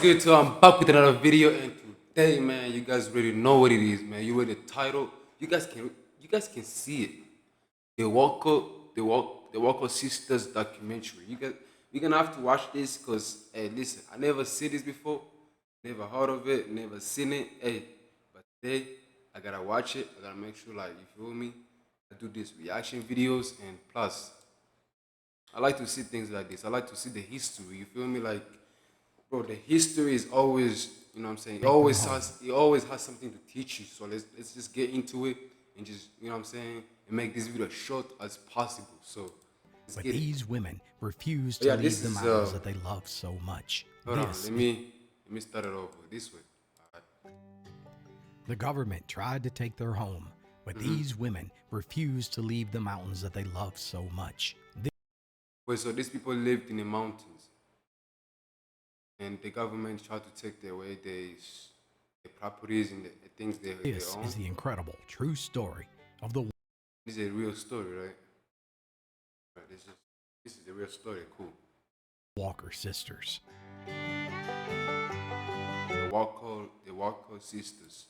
good? So I'm back with another video, and today, man, you guys already know what it is, man. You read the title. You guys can see it. The Walker Sisters documentary. We're gonna have to watch this because, hey, listen, I never seen this before, never heard of it, never seen it. Hey, but today I gotta watch it. I gotta make sure, like, you feel me. I do these reaction videos, and plus, I like to see things like this. I like to see the history. You feel me? Like, bro, the history is always, you know what I'm saying? It always has something to teach you. So let's just get into it and just, you know what I'm saying, and make this video as short as possible. So let's But get it. these women refuse But to yeah, leave this the is mountains that they love so much. hold on, This let is me start it over this way. All the government tried to take their home, but these women refused to leave the mountains that they love so much. Wait, so these people lived in the mountains and the government tried to take away their properties and the things they This own. is the incredible, true story of the This is a real story, right? Right, this is a real story, cool. Walker sisters. The Walker sisters.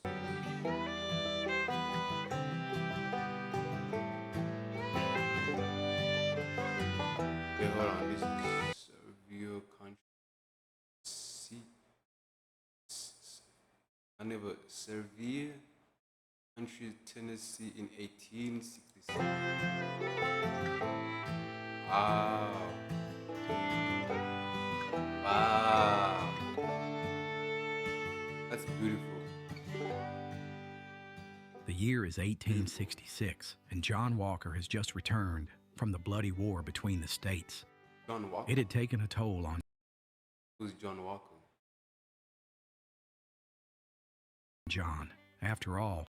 Okay, hold on. This is Serbia country. See, I never Serbia country, Tennessee in 1866. Wow, wow, that's beautiful. The year is 1866, and John Walker has just returned from the bloody war between the states. John Walker. It had taken a toll on Who's John Walker? John. After all,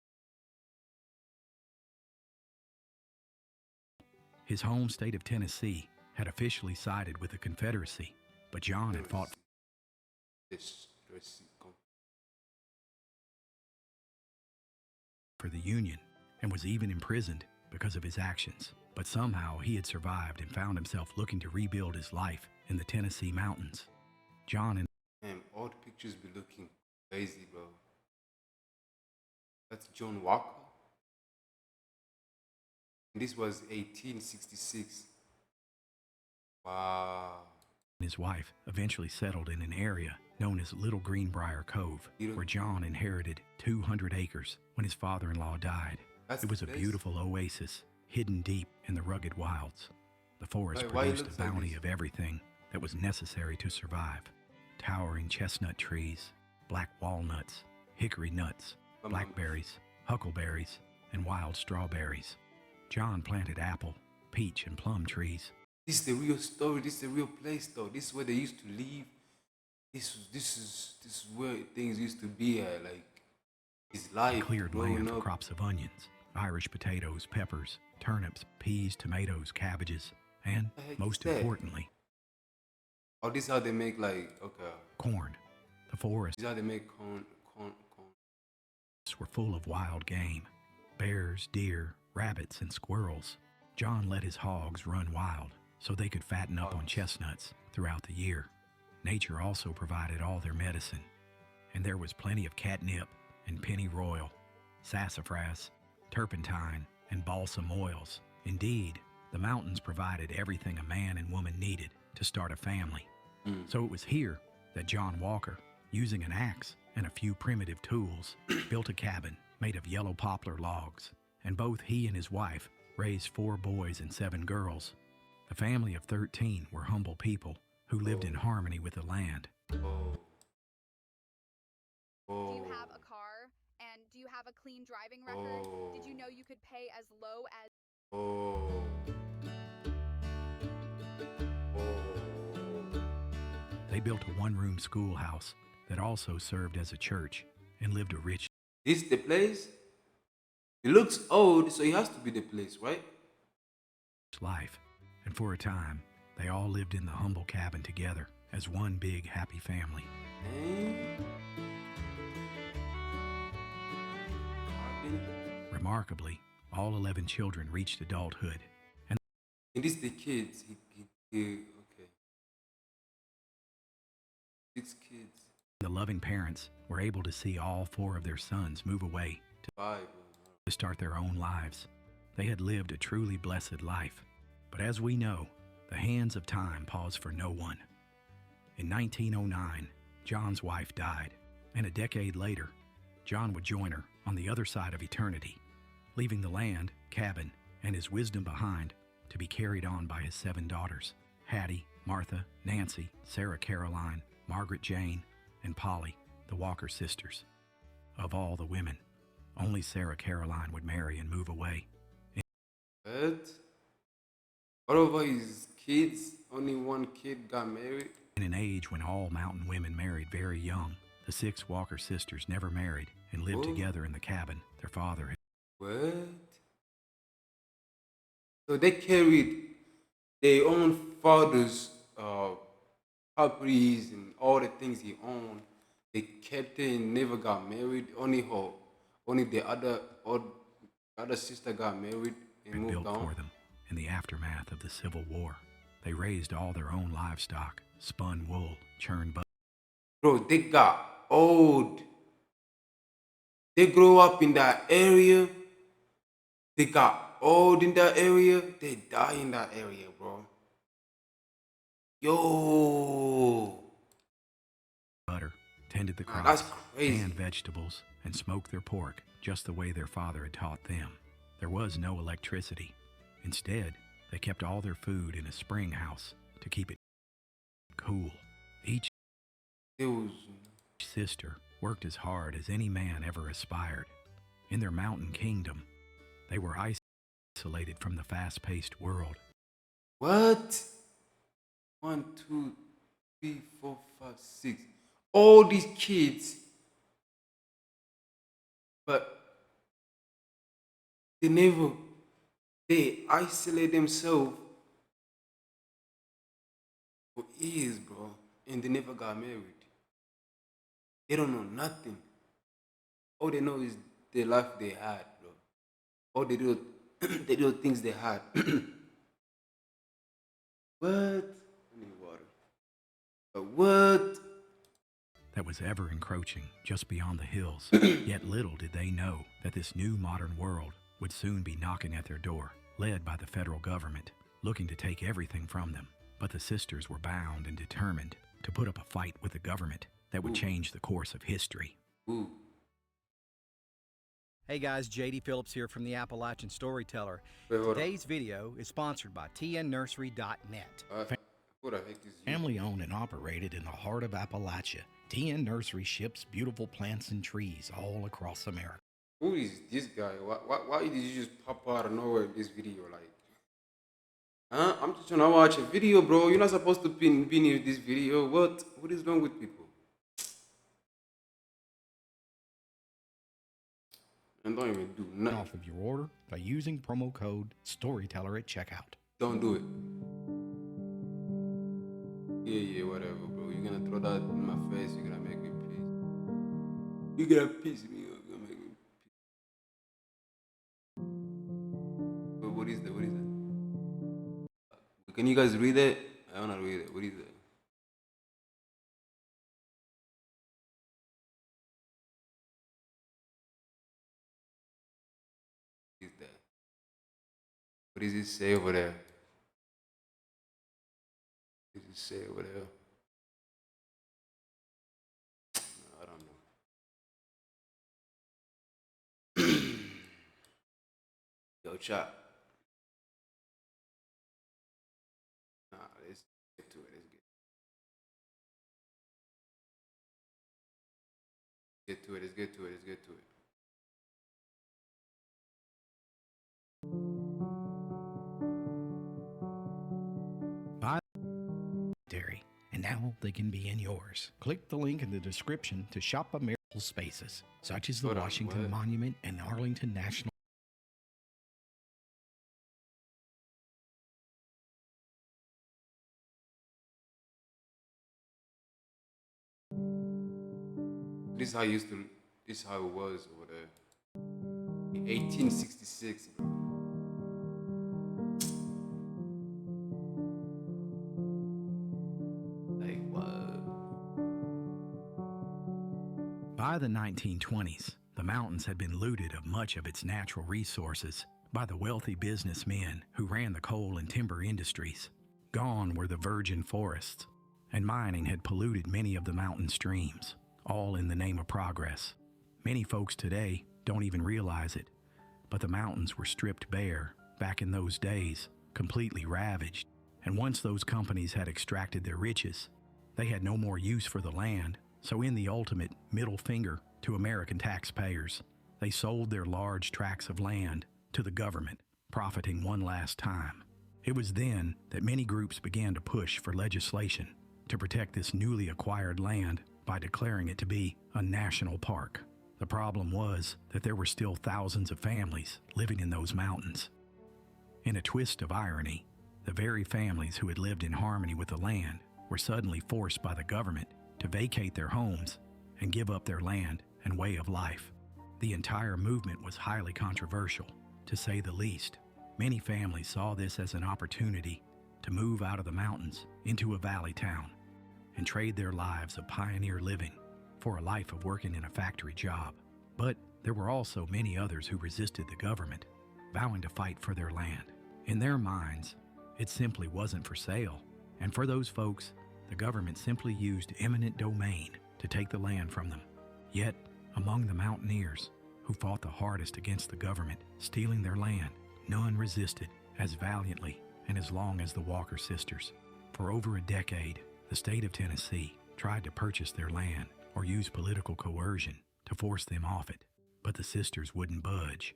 his home state of Tennessee had officially sided with the Confederacy, but John had fought This. for the Union and was even imprisoned because of his actions. But somehow he had survived and found himself looking to rebuild his life in the Tennessee mountains. John and Man, all the pictures be looking crazy, bro. That's John Walker. And this was 1866. Wow. his wife eventually settled in an area known as Little Greenbrier Cove, where John inherited 200 acres when his father-in-law died. It was a beautiful oasis hidden deep in the rugged wilds. The forest produced a bounty of everything that was necessary to survive. Towering chestnut trees, black walnuts, hickory nuts, blackberries, huckleberries, and wild strawberries. John planted apple, peach, and plum trees. This is the real story. This is the real place, though. This is where they used to live. This is where things used to be at. Like his life. He cleared land for crops of onions, Irish potatoes, peppers, turnips, peas, tomatoes, cabbages, and most importantly, oh, this is how they make corn. The forests This is how they make corn. were full of wild game, bears, deer, rabbits, and squirrels. John let his hogs run wild so they could fatten up on chestnuts throughout the year. Nature also provided all their medicine, and there was plenty of catnip and pennyroyal, sassafras, turpentine, and balsam oils. Indeed, the mountains provided everything a man and woman needed to start a family. So it was here that John Walker, using an axe and a few primitive tools, built a cabin made of yellow poplar logs, and both he and his wife raised 4 boys and 7 girls. The family of 13 were humble people who lived in harmony with the land. Do you have a car? And do you have a clean driving record? Did you know you could pay as low as They built a one-room schoolhouse that also served as a church and lived a rich This is the place? It looks old, so it has to be the place, right? life. And for a time, they all lived in the humble cabin together as one big happy family. Remarkably, all 11 children reached adulthood. And this is the kids. Okay. 6 kids. The loving parents were able to see all 4 of their sons move away Bible. to start their own lives. They had lived a truly blessed life. But as we know, the hands of time pause for no one. In 1909, John's wife died, and a decade later, John would join her on the other side of eternity, leaving the land, cabin, and his wisdom behind to be carried on by his 7 daughters, Hattie, Martha, Nancy, Sarah Caroline, Margaret Jane, and Polly, the Walker sisters. Of all the women, only Sarah Caroline would marry and move away. What? What about his kids? Only one kid got married? In an age when all mountain women married very young, the 6 Walker sisters never married and lived together in the cabin their father had. What? So they carried their own father's properties and all the things he owned. They kept it and never got married. Only the other sister got married and moved built on. for them in the aftermath of the Civil War. They raised all their own livestock, spun wool, churned butter. Bro, they got old. They grew up in that area. They got old in that area. They die in that area, bro. Yo. Tended the Nah, crops, that's crazy. canned vegetables, and smoked their pork just the way their father had taught them. There was no electricity. Instead, they kept all their food in a spring house to keep it cool. Each It was sister worked as hard as any man ever aspired. In their mountain kingdom, they were isolated from the fast-paced world. what? 1, 2, 3, 4, 5, 6. All these kids, but they isolate themselves for years, bro, and they never got married. They don't know nothing. All they know is the life they had, bro. All they do, they do things they had. What? I need water. But what? That was ever encroaching just beyond the hills. Yet little did they know that this new modern world would soon be knocking at their door, led by the federal government, looking to take everything from them. But the sisters were bound and determined to put up a fight with the government that would change the course of history. Ooh. Hey guys, JD Phillips here from the Appalachian Storyteller. Wait, hold on. Today's video is sponsored by tnnursery.net. Who the heck is you? Family owned and operated in the heart of Appalachia, TN Nursery ships beautiful plants and trees all across America. Who is this guy? Why did you just pop out of nowhere in this video? Like, huh? I'm just trying to watch a video, bro. You're not supposed to be in this video. What is wrong with people? And don't even do nothing. Off of your order by using promo code STORYTELLER at checkout. Don't do it. Yeah, whatever, bro. You're gonna throw that in my face. You're gonna make me pissed. You're gonna piss me off. You're gonna make me pissed. But what is that? What is that? Can you guys read it? I wanna read it. What is that? What is that? What does it say over there? What does it say over there? I don't know. Yo, chat. Nah, let's get to it. Let's get to it. Dairy, and now they can be in yours. Click the link in the description to shop a miracle spaces, such as the Hold on, Washington what? Monument and Arlington National. This is how it was over there. In 1866, bro. Like what? By the 1920s, the mountains had been looted of much of its natural resources by the wealthy businessmen who ran the coal and timber industries. Gone were the virgin forests, and mining had polluted many of the mountain streams, all in the name of progress. Many folks today don't even realize it, but the mountains were stripped bare back in those days, completely ravaged. And once those companies had extracted their riches, they had no more use for the land. So in the ultimate middle finger to American taxpayers, they sold their large tracts of land to the government, profiting one last time. It was then that many groups began to push for legislation to protect this newly acquired land by declaring it to be a national park. The problem was that there were still thousands of families living in those mountains. In a twist of irony, the very families who had lived in harmony with the land were suddenly forced by the government to vacate their homes and give up their land and way of life. The entire movement was highly controversial, to say the least. Many families saw this as an opportunity to move out of the mountains into a valley town and trade their lives of pioneer living for a life of working in a factory job. But there were also many others who resisted the government, vowing to fight for their land. In their minds, it simply wasn't for sale, and for those folks, the government simply used eminent domain to take the land from them. Yet, among the mountaineers who fought the hardest against the government stealing their land, none resisted as valiantly and as long as the Walker sisters. For over a decade, the state of Tennessee tried to purchase their land or use political coercion to force them off it, but the sisters wouldn't budge.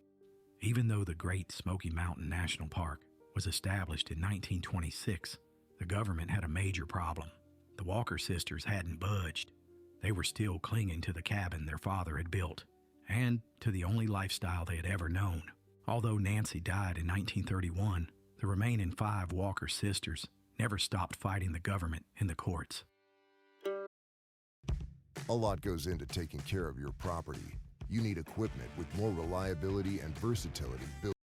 Even though the Great Smoky Mountain National Park was established in 1926, the government had a major problem. The Walker sisters hadn't budged. They were still clinging to the cabin their father had built, and to the only lifestyle they had ever known. Although Nancy died in 1931, the remaining 5 Walker sisters never stopped fighting the government in the courts. A lot goes into taking care of your property. You need equipment with more reliability and versatility built.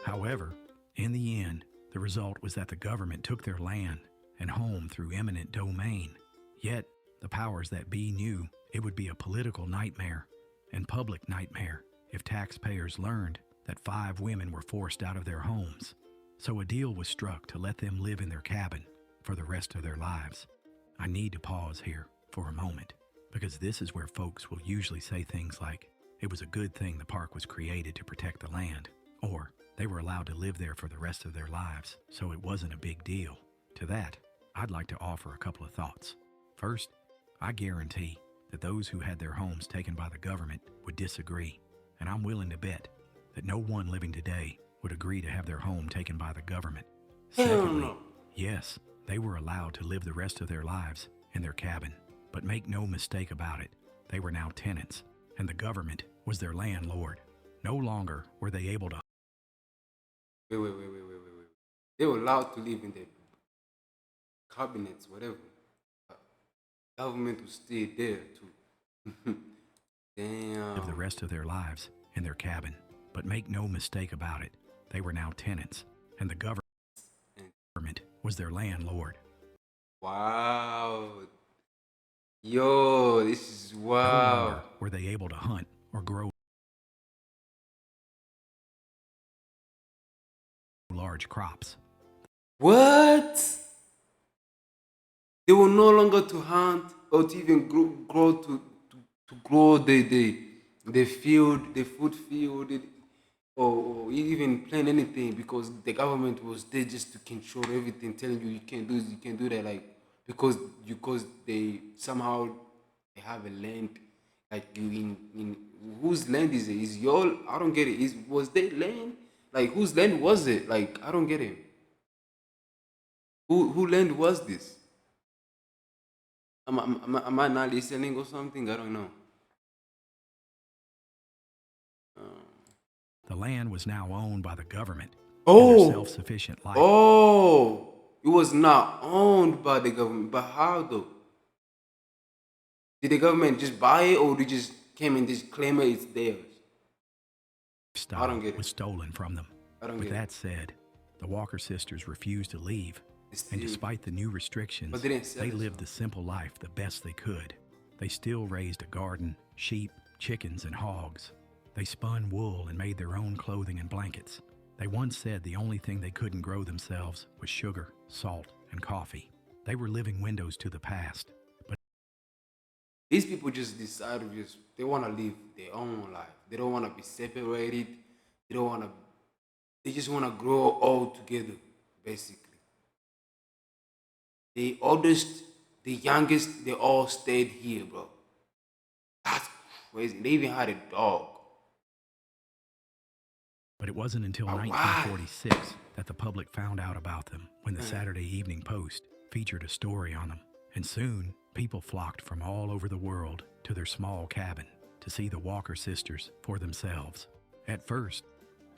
However, in the end, the result was that the government took their land and home through eminent domain. Yet, the powers that be knew it would be a political nightmare and public nightmare if taxpayers learned that 5 women were forced out of their homes. So a deal was struck to let them live in their cabin for the rest of their lives. I need to pause here for a moment, because this is where folks will usually say things like, it was a good thing the park was created to protect the land, or they were allowed to live there for the rest of their lives, so it wasn't a big deal. To that, I'd like to offer a couple of thoughts. First, I guarantee that those who had their homes taken by the government would disagree, and I'm willing to bet that no one living today would agree to have their home taken by the government. Secondly, yes, they were allowed to live the rest of their lives in their cabin, but make no mistake about it, they were now tenants, and the government was their landlord. No longer were they able to... Wait. They were allowed to live in their cabinets, whatever. Government will stay there too. Damn. live the rest of their lives in their cabin. But make no mistake about it, they were now tenants, and the government was their landlord. Wow. Yo, this is No wow. longer were they able to hunt or grow large crops. What? They were no longer to hunt or to even to grow the field, the food field, or even plant anything, because the government was there just to control everything, telling you can't do this, you can't do that, like because they somehow they have a land, like you in whose land is it? Is your, I don't get it. Was their land? Like whose land was it? Like I don't get it. Who land was this? Am I not listening or something? I don't know. The land was now owned by the government. Oh. And their self-sufficient life. Oh, it was not owned by the government. But how though? Did the government just buy it, or they just came and just claim it it's theirs? I don't lifestyle get was it. stolen from them. I don't With get it. that said, the Walker sisters refused to leave, It's and still, despite the new but restrictions, they didn't sell they it. lived So. the simple life the best they could. They still raised a garden, sheep, chickens, and hogs. They spun wool and made their own clothing and blankets. They once said the only thing they couldn't grow themselves was sugar, salt, and coffee. They were living windows to the past. But These people just decide to just they want to live their own life. They don't want to be separated. They don't want to. They just want to grow all together, basically. The oldest, the youngest, they all stayed here, bro. That's crazy. They even had a dog. But it wasn't until Why? 1946 that the public found out about them when the Saturday Evening Post featured a story on them. And soon, people flocked from all over the world to their small cabin to see the Walker sisters for themselves. At first,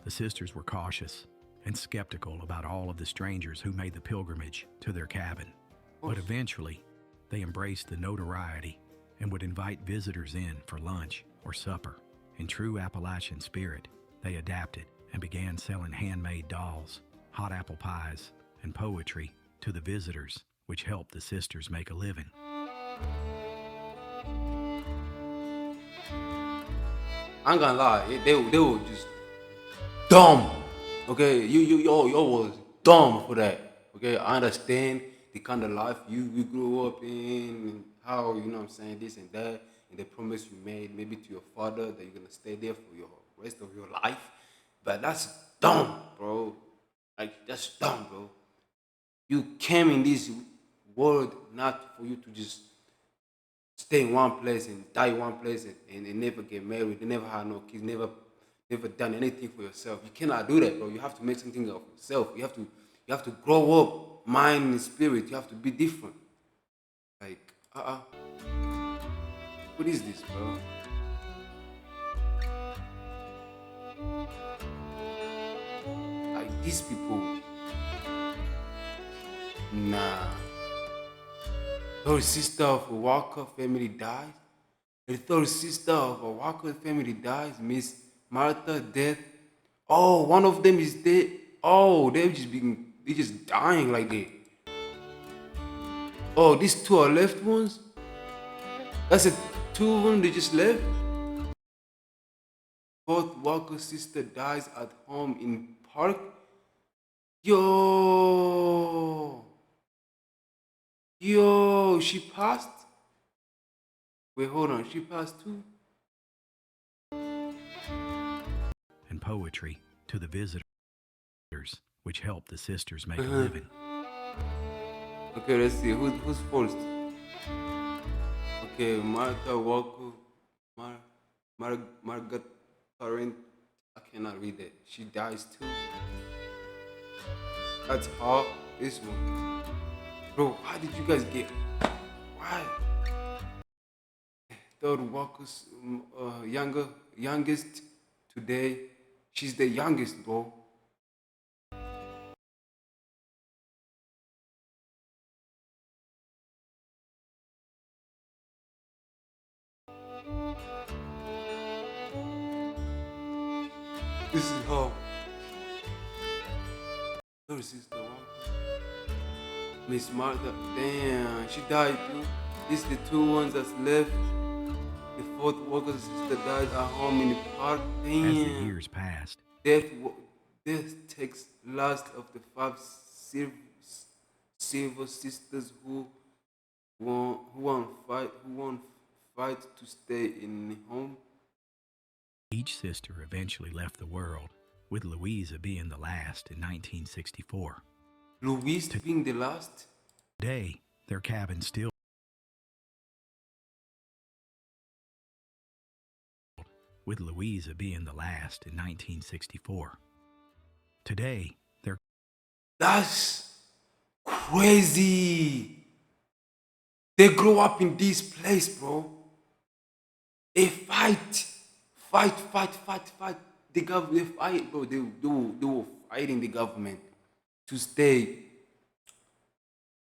the sisters were cautious and skeptical about all of the strangers who made the pilgrimage to their cabin. But eventually, they embraced the notoriety and would invite visitors in for lunch or supper. In true Appalachian spirit, they adapted and began selling handmade dolls, hot apple pies, and poetry to the visitors, which helped the sisters make a living. I ain't gonna lie, they were just dumb. Okay, you was dumb for that. Okay, I understand the kind of life you grew up in, and how you know what I'm saying this and that, and the promise you made maybe to your father that you're gonna stay there for your rest of your life. But that's dumb, bro. Like that's dumb, bro. You came in this world not for you to just stay in one place and die in one place and never get married, and never have no kids, never done anything for yourself. You cannot do that, bro. You have to make something of yourself. You have to grow up, mind and spirit. You have to be different. Like, what is this, bro? Like these people, nah. Third sister of a Walker family dies. The third sister of a Walker family dies. Miss Martha death. Oh, one of them is dead. Oh, they just dying like that. Oh, these two are left ones. That's it. Two of them they just left. Fourth Walker sister dies at home in park. Yo, she passed. Wait, hold on. She passed too. And poetry to the visitors, which helped the sisters make a living. Okay, let's see. Who's first? Okay, Martha Walker, Margaret Parent. I cannot read that. She dies too. That's her. This one, bro. Why did you guys get? Why? Third Walker's youngest today. She's the youngest, bro. This is her. Third sister Walker. Miss Martha. Damn, she died too. This the two ones that's left. The fourth Walker's sister died at home in the park. As the Damn. years passed, Death takes last of the five silver sisters who won't fight to stay in home. each sister eventually left the world, with Louisa being the last in 1964. Louise being the last. Today, their cabin still, with Louisa being the last in 1964. Today, their That's crazy. They grow up in this place, bro. They fight. The government fight, bro. They were fighting the government to stay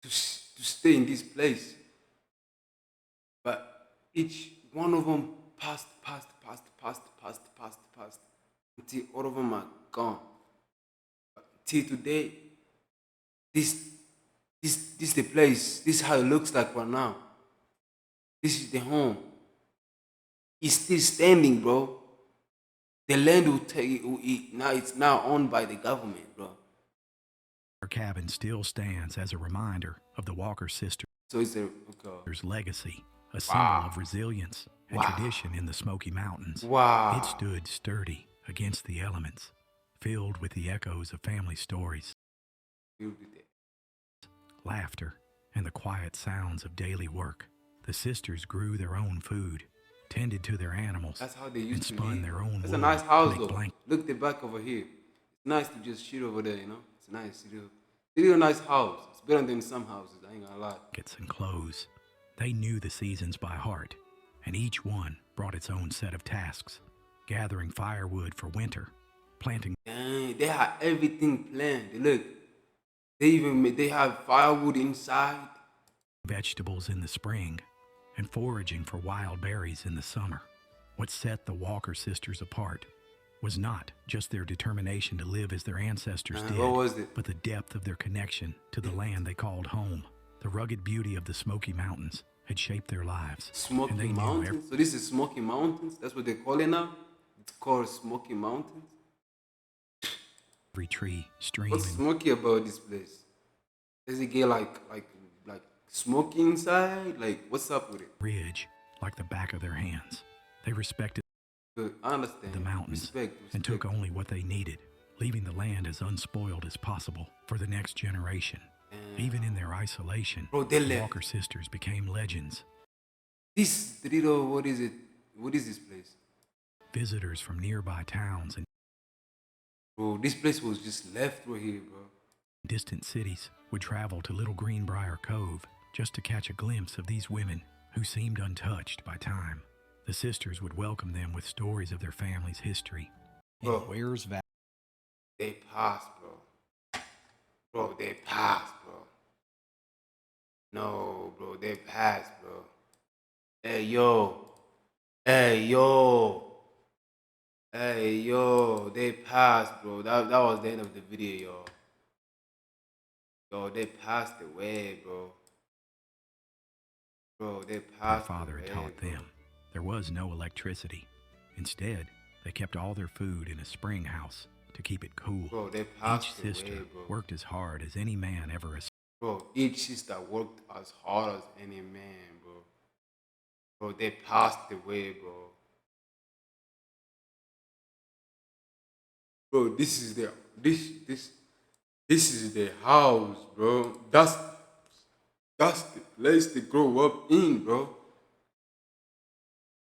to stay in this place. But each one of them passed. until all of them are gone. Till today, this this the place. This is how it looks like right now. This is the home. It's still standing, bro. The land will take now. It's now owned by the government, bro. Their cabin still stands as a reminder of the Walker sisters' So it's a okay. legacy, a symbol of resilience and Wow. tradition in the Smoky Mountains. Wow. It stood sturdy against the elements, filled with the echoes of family stories, Filled with it. laughter, and the quiet sounds of daily work. The sisters grew their own food, tended to their animals, That's how they and used to spun live. their own That's wool a nice to house make though. blankets Look the back over here. It's nice to just shoot over there, you know. It's nice. It's a nice house. It's better than some houses. I ain't gonna lie. and clothes. They knew the seasons by heart, and each one brought its own set of tasks, gathering firewood for winter, planting Dang, they have everything planned. Look, they have firewood inside. vegetables in the spring, and foraging for wild berries in the summer. What set the Walker sisters apart was not just their determination to live as their ancestors did, What was it? but the depth of their connection to the land they called home. The rugged beauty of the Smoky Mountains had shaped their lives, Smoky and they knew Mountains. So this is Smoky Mountains. That's what they call it now. It's called Smoky Mountains. every tree, stream, What's and smoky about this place? Does it get like smoky inside? Like what's up with it? ridge like the back of their hands. They respected Good. I understand. the mountains Respect. and took only what they needed, leaving the land as unspoiled as possible for the next generation. Even in their isolation, Bro, they the left. Walker sisters became legends. This little, what is it? What is this place? Visitors from nearby towns and Bro, this place was just left right here, bro. distant cities would travel to Little Greenbrier Cove just to catch a glimpse of these women who seemed untouched by time. The sisters would welcome them with stories of their family's history. Bro. In Wares Valley. They passed, bro. Bro, they passed, bro. No, bro, they passed, bro. Hey, yo. Hey, yo. Hey, yo. They passed, bro. That was the end of the video, yo. Yo, they passed away, bro. Bro, they Their passed father had away, taught bro. them there was no electricity. Instead, they kept all their food in a spring house to keep it cool. Bro, they Each passed sister away, bro. worked as hard as any man ever aspired. Bro, each sister worked as hard as any man, bro. Bro, they passed away, bro. Bro, this is the house, bro. That's the place to grow up in, bro.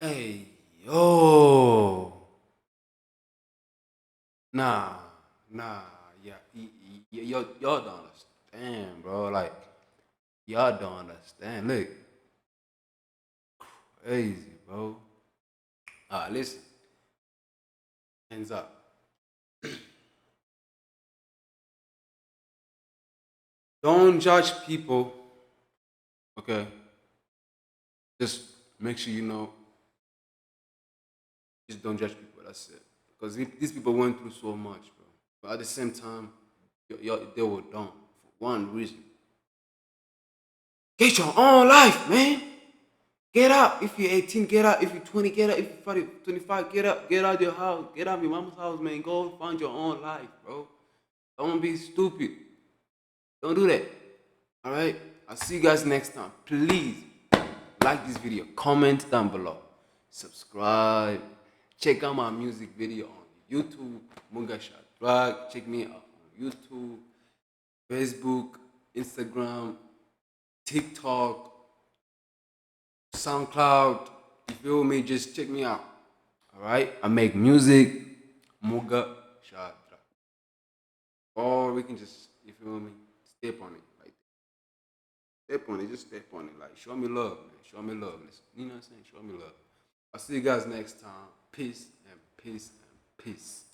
Hey, yo. Nah, yeah, y'all don't understand, bro. Like, y'all don't understand. Look, crazy, bro. Listen, hands up. Don't judge people, okay? Just make sure you know. Just don't judge people. That's it. Because these people went through so much, bro. But at the same time, they were dumb for one reason. Get your own life, man. Get out. If you're 18, get out. If you're 20, get out. If you're 40, 25, get up. Get out of your house. Get out of your mama's house, man. Go find your own life, bro. Don't be stupid. Don't do that. All right? I'll see you guys next time. Please like this video. Comment down below. Subscribe. Check out my music video on YouTube. Muga Shot Drag. Check me out on YouTube, Facebook, Instagram, TikTok, SoundCloud. You feel me? Just check me out. Alright? I make music. Muga Shot Drag. Or we can just, you feel me? Step on it. Like step on it. Just step on it. Like show me love, man. Show me love. Listen, you know what I'm saying? Show me love. I'll see you guys next time. Peace and peace and peace.